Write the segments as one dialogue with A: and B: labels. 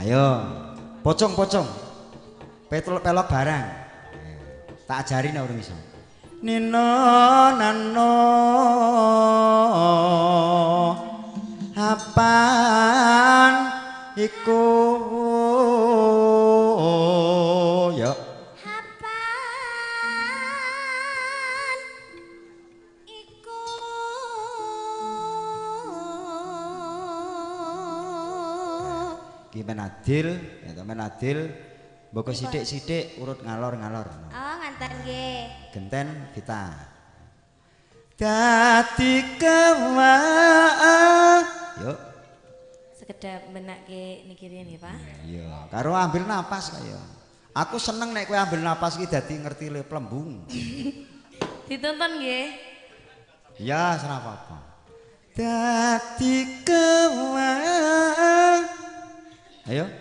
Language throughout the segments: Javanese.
A: Ayo, pocong. Pelok barang. Tak ajarin urung iso. Nino nano apaan iku yo
B: apaan iku
A: ki menadil ya temen adil mboko sithik-sithik urut ngalor-ngalor.
B: Oh nganten nggih.
A: Genten kita dadi kewa yuk
B: Sekedap menakke niki riyen nggih Pak.
A: iya karo ambil napas kaya aku seneng nek kowe ambil napas iki dadi ngerti le plembung
B: Ditonton nggih.
A: iya ora apa-apa dadi kewa ayo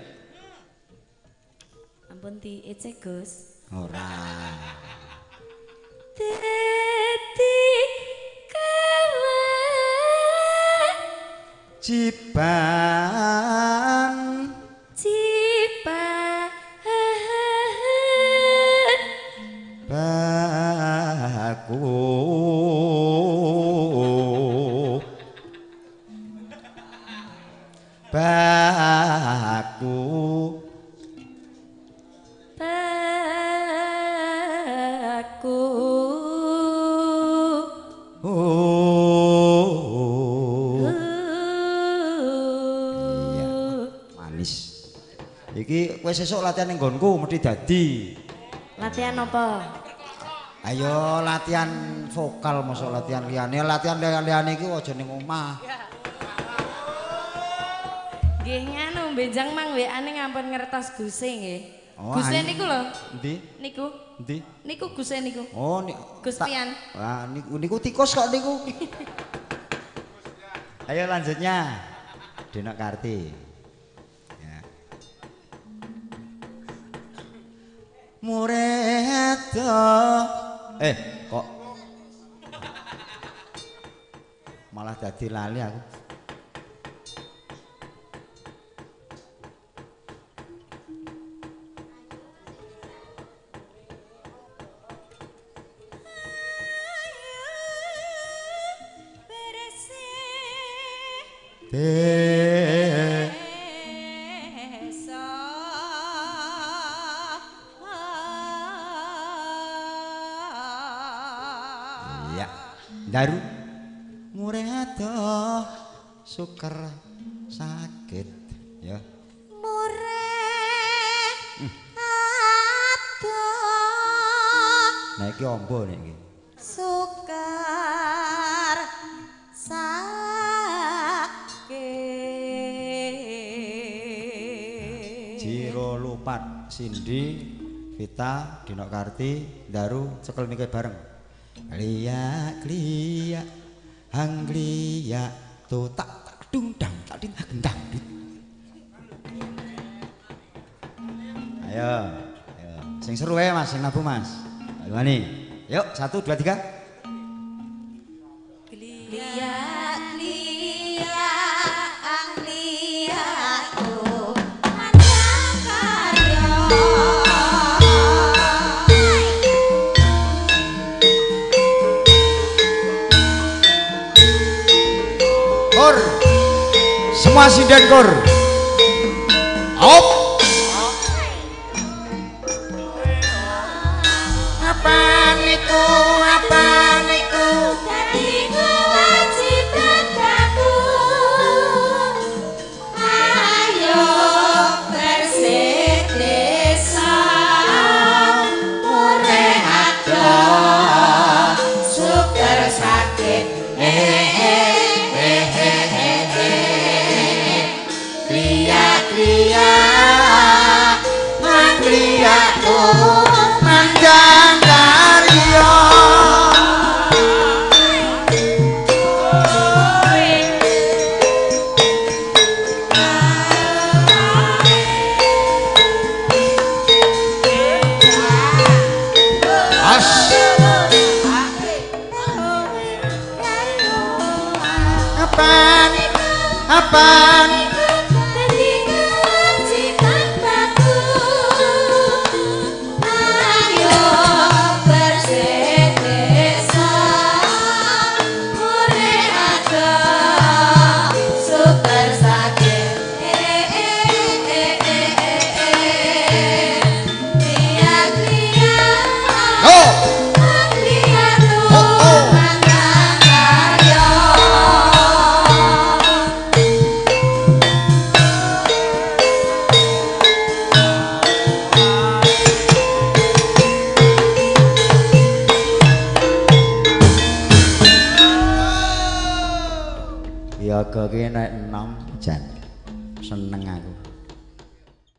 B: Ampun diecek Gus.
A: ora
B: Dadi kawan
A: ciban
B: cipan
A: baku
B: baku
A: iya manis iki kowe sesuk latihan ning nggonku mesti dadi
B: Latihan apa?
A: ayo latihan vokal mosok latihan liyane iki aja ning omah
B: Nggih nganu benjang mang WA-ne ngampun ngertos Guse nggih.
A: Oh,
B: Guse
A: ayo.
B: niku lho.
A: Endi?
B: Niku.
A: Endi?
B: Niku Guse niku.
A: Oh,
B: Gus Pian.
A: Wah, niku tikus kok niku. Ayo lanjutnya. Dina Karti. Ya. Muredo. Kok malah dadi lali aku. Iya, daru muredo suker sakit ya.
B: Muredo
A: Nah iki ombo nek iki.
B: sukar sakit
A: Jiro Lupat Cindy Vita Dino Karti Daru cekel niki bareng Lia klia Anglia tu tak dung dang tak din gendang ayo sing seru ya Mas sing nabu Mas ayo nih yuk 1 2 3
B: Lia lia anglia tu mandang karya
A: Kor semua sinden kor op apa niku
B: dadi kewajiban aku ayo bersih desa mureado suker sakit
A: kria manglia tu mandang karya as apaan
B: dadi kewajiban
A: Jaga ki nek enom jan seneng aku.